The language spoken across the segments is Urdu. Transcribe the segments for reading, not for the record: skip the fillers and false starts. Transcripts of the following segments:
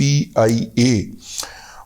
PIA,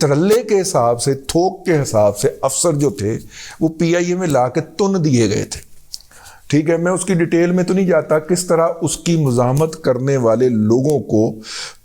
ترلے کے حساب سے، تھوک کے حساب سے افسر جو تھے وہ پی آئی اے میں لا کے تن دیے گئے تھے. ٹھیک ہے، میں اس کی ڈیٹیل میں تو نہیں جاتا کس طرح اس کی مزاحمت کرنے والے لوگوں کو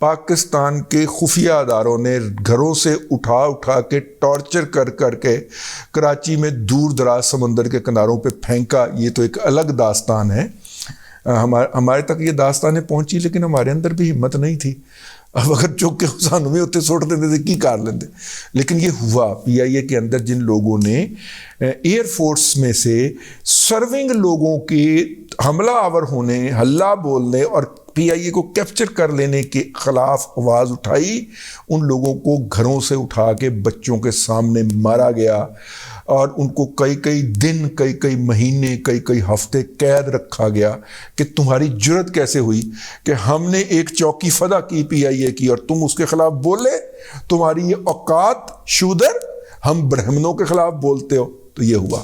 پاکستان کے خفیہ اداروں نے گھروں سے اٹھا کے ٹارچر کر کے کراچی میں دور دراز سمندر کے کناروں پہ پھینکا. یہ تو ایک الگ داستان ہے. ہمارے تک یہ داستانیں پہنچی لیکن ہمارے اندر بھی ہمت نہیں تھی. اب اگر چوک کے سانوں میں ہوتے سوٹ دیتے تھے کی کار لیندے. لیکن یہ ہوا پی آئی اے کے اندر جن لوگوں نے ایئر فورس میں سے سرونگ لوگوں کے حملہ آور ہونے، ہلہ بولنے اور پی آئی اے کو کیپچر کر لینے کے خلاف آواز اٹھائی، ان لوگوں کو گھروں سے اٹھا کے بچوں کے سامنے مارا گیا اور ان کو کئی دن، کئی مہینے، کئی ہفتے قید رکھا گیا کہ تمہاری جرت کیسے ہوئی کہ ہم نے ایک چوکی فدا کی پی آئی اے کی اور تم اس کے خلاف بولے، تمہاری یہ اوقات شودر، ہم برہمنوں کے خلاف بولتے ہو. تو یہ ہوا.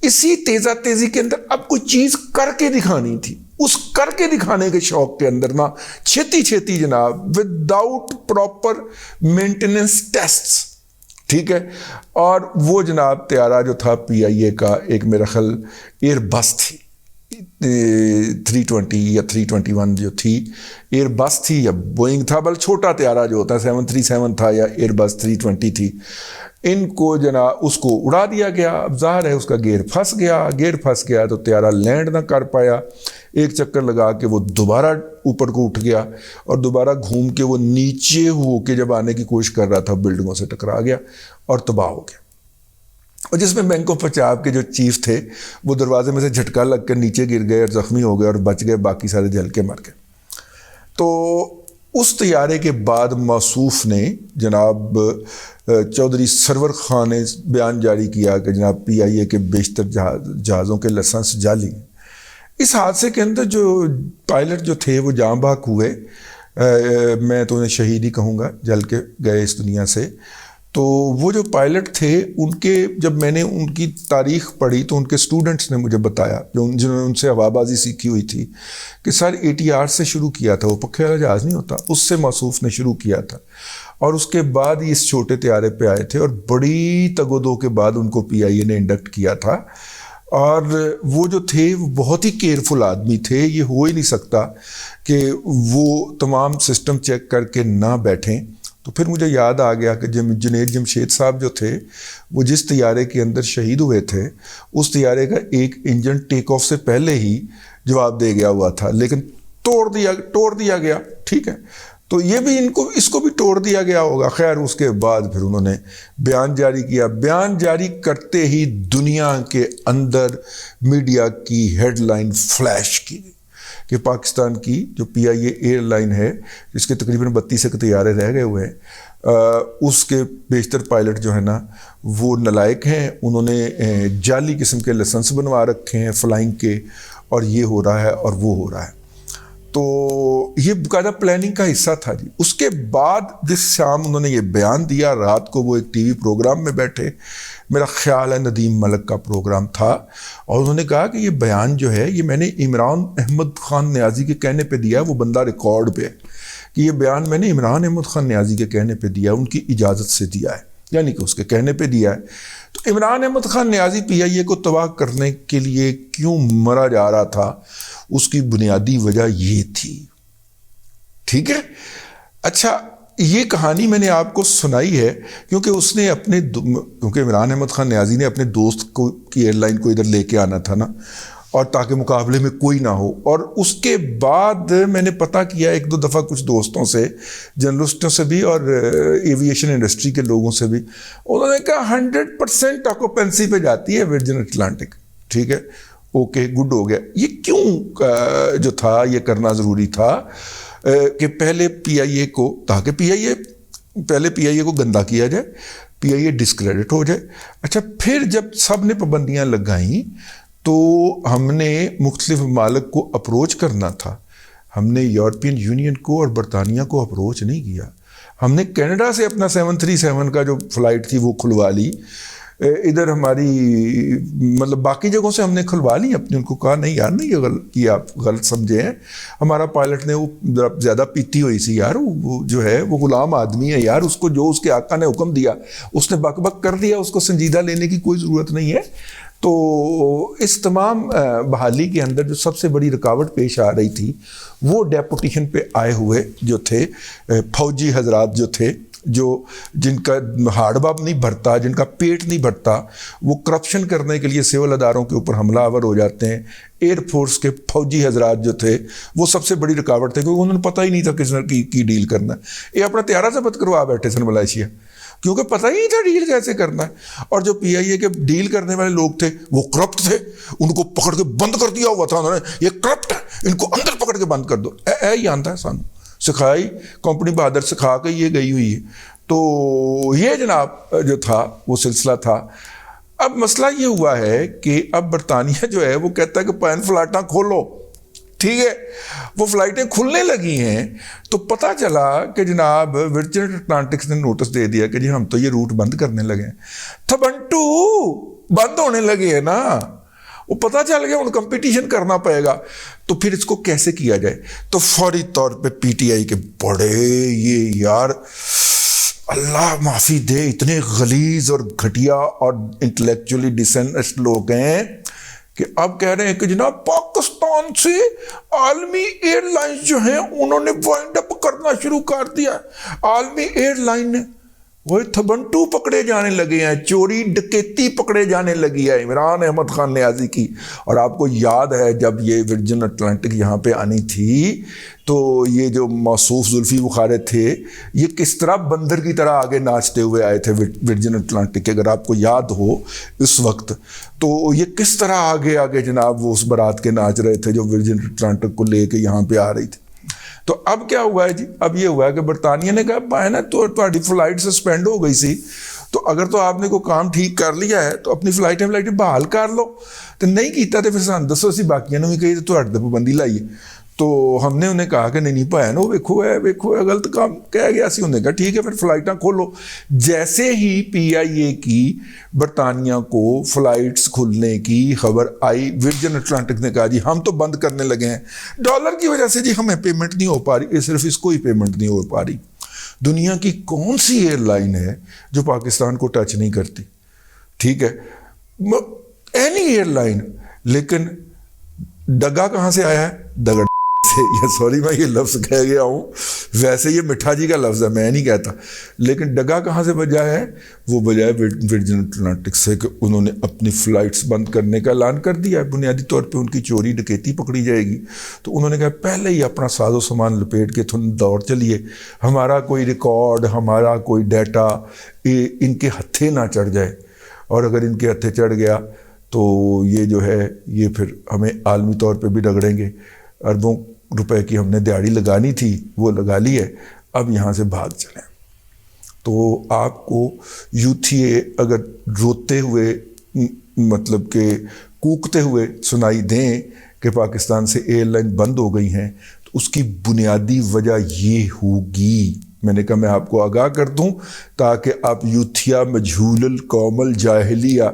اسی تیزی کے اندر اب کوئی چیز کر کے دکھانی تھی. اس کر کے دکھانے کے شوق کے اندر نا چھیتی جناب وداؤٹ پراپر مینٹیننس ٹیسٹس، ٹھیک ہے. اور وہ جناب طیارہ جو تھا پی آئی اے کا، ایک میرا خیال ایئر بس تھی 320 یا 321 جو تھی، ایئر بس تھی یا بوئنگ تھا، بل چھوٹا طیارہ جو ہوتا ہے 737 تھا یا ایئر بس 320 تھی. ان کو جناب اس کو اڑا دیا گیا. اب ظاہر ہے اس کا گیئر پھنس گیا تو طیارہ لینڈ نہ کر پایا. ایک چکر لگا کے وہ دوبارہ اوپر کو اٹھ گیا اور دوبارہ گھوم کے وہ نیچے ہو کے جب آنے کی کوشش کر رہا تھا بلڈنگوں سے ٹکرا گیا اور تباہ ہو گیا. اور جس میں بینک آف پنجاب کے جو چیف تھے وہ دروازے میں سے جھٹکا لگ کر نیچے گر گئے اور زخمی ہو گئے اور بچ گئے، باقی سارے جل کے مر گئے. تو اس طیارے کے بعد موصوف نے جناب چودھری سرور خان نے بیان جاری کیا کہ جناب پی آئی اے کے بیشتر جہازوں کے لائسنس جعلی. اس حادثے کے اندر جو پائلٹ جو تھے وہ جاں بحق ہوئے. میں تو انہیں شہید ہی کہوں گا، جل کے گئے اس دنیا سے. تو وہ جو پائلٹ تھے ان کے، جب میں نے ان کی تاریخ پڑھی تو ان کے سٹوڈنٹس نے مجھے بتایا جنہوں نے ان سے ہوا بازی سیکھی ہوئی تھی کہ سر ATR سے شروع کیا تھا، وہ پکھے والا جہاز نہیں ہوتا، اس سے موصوف نے شروع کیا تھا اور اس کے بعد ہی اس چھوٹے طیارے پہ آئے تھے اور بڑی تگ و دو کے بعد ان کو پی آئی اے نے انڈکٹ کیا تھا. اور وہ جو تھے وہ بہت ہی کیئرفل آدمی تھے. یہ ہو ہی نہیں سکتا کہ وہ تمام سسٹم چیک کر کے نہ بیٹھیں. تو پھر مجھے یاد آ گیا کہ جنید جمشید صاحب جو تھے وہ جس طیارے کے اندر شہید ہوئے تھے اس طیارے کا ایک انجن ٹیک آف سے پہلے ہی جواب دے گیا ہوا تھا، لیکن توڑ دیا گیا. ٹھیک ہے، تو یہ بھی اس کو بھی توڑ دیا گیا ہوگا. خیر اس کے بعد پھر انہوں نے بیان جاری کیا. بیان جاری کرتے ہی دنیا کے اندر میڈیا کی ہیڈ لائن فلیش کی گئی کہ پاکستان کی جو پی آئی اے ایئر لائن ہے جس کے تقریباً 32 طیارے رہ گئے ہوئے ہیں، اس کے بیشتر پائلٹ جو ہے نا وہ نالائق ہیں. انہوں نے جعلی قسم کے لائسنس بنوا رکھے ہیں فلائنگ کے، اور یہ ہو رہا ہے اور وہ ہو رہا ہے. تو یہ باقاعدہ پلاننگ کا حصہ تھا جی. اس کے بعد جس شام انہوں نے یہ بیان دیا، رات کو وہ ایک ٹی وی پروگرام میں بیٹھے، میرا خیال ہے ندیم ملک کا پروگرام تھا، اور انہوں نے کہا کہ یہ بیان جو ہے یہ میں نے عمران احمد خان نیازی کے کہنے پہ دیا ہے. وہ بندہ ریکارڈ پہ ہے کہ یہ بیان میں نے عمران احمد خان نیازی کے کہنے پہ دیا، ان کی اجازت سے دیا ہے، یعنی کہ اس کے کہنے پہ دیا ہے. تو عمران احمد خان نیازی پی آئی اے کو تباہ کرنے کے لیے کیوں مرا جا رہا تھا، اس کی بنیادی وجہ یہ تھی. ٹھیک ہے، اچھا یہ کہانی میں نے آپ کو سنائی ہے کیونکہ اس نے کیونکہ عمران احمد خان نیازی نے اپنے دوست کو کی ایئر لائن کو ادھر لے کے آنا تھا نا، اور تاکہ مقابلے میں کوئی نہ ہو. اور اس کے بعد میں نے پتہ کیا ایک دو دفعہ کچھ دوستوں سے، جرنلسٹوں سے بھی اور ایویشن انڈسٹری کے لوگوں سے بھی، انہوں نے کہا 100% آکوپینسی پہ جاتی ہے ورجن اٹلانٹک. ٹھیک ہے، اوکے گڈ ہو گیا. یہ کیوں جو تھا یہ کرنا ضروری تھا کہ پہلے پی آئی اے کو، تاکہ پی آئی اے کو گندا کیا جائے، پی آئی اے ڈسکریڈٹ ہو جائے. اچھا پھر جب سب نے پابندیاں لگائیں تو ہم نے مختلف ممالک کو اپروچ کرنا تھا. ہم نے یورپین یونین کو اور برطانیہ کو اپروچ نہیں کیا. ہم نے کینیڈا سے اپنا 737 کا جو فلائٹ تھی وہ کھلوا لی. ادھر ہماری مطلب باقی جگہوں سے ہم نے کھلوا لی اپنی، ان کو کہا نہیں یار نہیں یہ آپ غلط سمجھے ہیں، ہمارا پائلٹ نے وہ زیادہ پیتی ہوئی سی یار، وہ جو ہے وہ غلام آدمی ہے یار، اس کو جو اس کے آقا نے حکم دیا اس نے بک بک کر دیا، اس کو سنجیدہ لینے کی کوئی ضرورت نہیں ہے۔ تو اس تمام بحالی کے اندر جو سب سے بڑی رکاوٹ پیش آ رہی تھی وہ ڈیپوٹیشن پہ آئے ہوئے جو تھے فوجی حضرات جو تھے، جو جن کا ہاڑ باب نہیں بھرتا، جن کا پیٹ نہیں بھرتا، وہ کرپشن کرنے کے لیے سول اداروں کے اوپر حملہ آور ہو جاتے ہیں۔ ایئر فورس کے فوجی حضرات جو تھے وہ سب سے بڑی رکاوٹ تھے، کیونکہ انہوں نے پتہ ہی نہیں تھا کس نے کی ڈیل کرنا ہے۔ یہ اپنا طیارہ ضبط کروا بیٹھے سن ملائیشیا، کیونکہ پتہ ہی نہیں تھا ڈیل کیسے کرنا ہے۔ اور جو پی آئی اے کے ڈیل کرنے والے لوگ تھے وہ کرپٹ تھے، ان کو پکڑ کے بند کر دیا ہوا تھا انہوں نے، یہ کرپٹ ہے، ان کو اندر پکڑ کے بند کر دو۔ ہی آتا ہے سانو سکھائی کمپنی بہادر سکھا کے یہ گئی ہوئی ہے۔ تو یہ جناب جو تھا وہ سلسلہ تھا۔ اب مسئلہ یہ ہوا ہے کہ اب برطانیہ جو ہے وہ کہتا ہے کہ پین فلائٹاں کھولو، ٹھیک ہے، وہ فلائٹیں کھلنے لگی ہیں تو پتہ چلا کہ جناب ورجن اٹلانٹکس نے نوٹس دے دیا کہ جی ہم تو یہ روٹ بند کرنے لگے ہیں۔ تھبنٹو بند ہونے لگے ہیں نا، وہ پتہ چل گیا ان کمپٹیشن کرنا پڑے گا، تو پھر اس کو کیسے کیا جائے؟ تو فوری طور پہ پی ٹی آئی کے بڑے یہ یار اللہ معافی دے اتنے غلیظ اور گھٹیا اور انٹلیکچولی ڈسنسٹ لوگ ہیں کہ اب کہہ رہے ہیں کہ جناب پاکستان سے عالمی ایئر لائنز جو ہیں انہوں نے وائنڈ اپ کرنا شروع کر دیا۔ عالمی ایئر لائن نے وہ تھبنٹو پکڑے جانے لگے ہیں، چوری ڈکیتی پکڑے جانے لگی ہے عمران احمد خان نیازی کی۔ اور آپ کو یاد ہے جب یہ ورجن اٹلانٹک یہاں پہ آنی تھی تو یہ جو موصوف زلفی بخاری تھے یہ کس طرح بندر کی طرح آگے ناچتے ہوئے آئے تھے ورجن اٹلانٹک کے، اگر آپ کو یاد ہو اس وقت، تو یہ کس طرح آگے آگے جناب وہ اس بارات کے ناچ رہے تھے جو ورجن اٹلانٹک کو لے کے یہاں پہ آ رہی تھی۔ تو اب کیا ہوا ہے جی؟ اب یہ ہوا ہے کہ برطانیہ نے کہا پائے نا تو تہاڈی فلائٹ سسپینڈ ہو گئی سی، تو اگر تو آپ نے کوئی کام ٹھیک کر لیا ہے تو اپنی فلائٹیں بحال کر لو، تو نہیں کیتا تو پھر سان دسو اسی باقیاں نے بھی کہی تو تہاڈے تے پابندی لائیے۔ تو ہم نے انہیں کہا کہ نہیں پایا نا ویکھو ہے غلط کام کہہ گیا سی، انہوں نے کہا ٹھیک ہے پھر فلائٹاں کھولو۔ جیسے ہی پی آئی اے کی برطانیہ کو فلائٹس کھلنے کی خبر آئی، ورجن اٹلانٹک نے کہا جی ہم تو بند کرنے لگے ہیں، ڈالر کی وجہ سے جی ہمیں پیمنٹ نہیں ہو پا رہی، صرف اس کو ہی پیمنٹ نہیں ہو پا رہی۔ دنیا کی کون سی ایئر لائن ہے جو پاکستان کو ٹچ نہیں کرتی؟ ٹھیک ہے، اینی ایئر لائن، لیکن ڈگا کہاں سے آیا ہے؟ دگڑ سے، یا سوری میں یہ لفظ کہہ گیا ہوں، ویسے یہ مٹھا جی کا لفظ ہے میں نہیں کہتا، لیکن ڈگا کہاں سے بجا ہے؟ وہ بجا ہے ورجن اٹلانٹک سے، کہ انہوں نے اپنی فلائٹس بند کرنے کا اعلان کر دیا ہے، بنیادی طور پہ ان کی چوری ڈکیتی پکڑی جائے گی۔ تو انہوں نے کہا پہلے ہی اپنا ساز و سامان لپیٹ کے دوڑ چلیے، ہمارا کوئی ریکارڈ، ہمارا کوئی ڈیٹا ان کے ہتھے نہ چڑھ جائے، اور اگر ان کے ہتھے چڑھ گیا تو یہ جو ہے یہ پھر ہمیں عالمی طور پہ بھی رگڑیں گے۔ اربوں روپے کی ہم نے دیہڑی لگانی تھی وہ لگا لی ہے، اب یہاں سے بھاگ چلیں۔ تو آپ کو یوتھیے اگر روتے ہوئے مطلب کہ کوکتے ہوئے سنائی دیں کہ پاکستان سے ایئر لائن بند ہو گئی ہیں، تو اس کی بنیادی وجہ یہ ہوگی، میں نے کہا میں آپ کو آگاہ کر دوں تاکہ آپ یوتھیا مجہول القوم الجاہلیہ،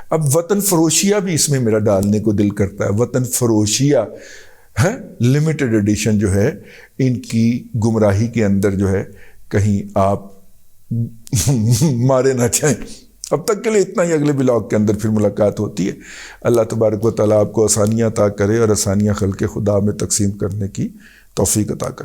اب وطن فروشیہ بھی اس میں میرا ڈالنے کو دل کرتا ہے، وطن فروشیہ ہے لمیٹڈ ایڈیشن جو ہے، ان کی گمراہی کے اندر جو ہے کہیں آپ مارے نہ جائیں۔ اب تک کے لیے اتنا ہی، اگلے بلاگ کے اندر پھر ملاقات ہوتی ہے۔ اللہ تبارک و تعالیٰ آپ کو آسانیاں عطا کرے اور آسانیاں خلق خدا میں تقسیم کرنے کی توفیق عطا کرے۔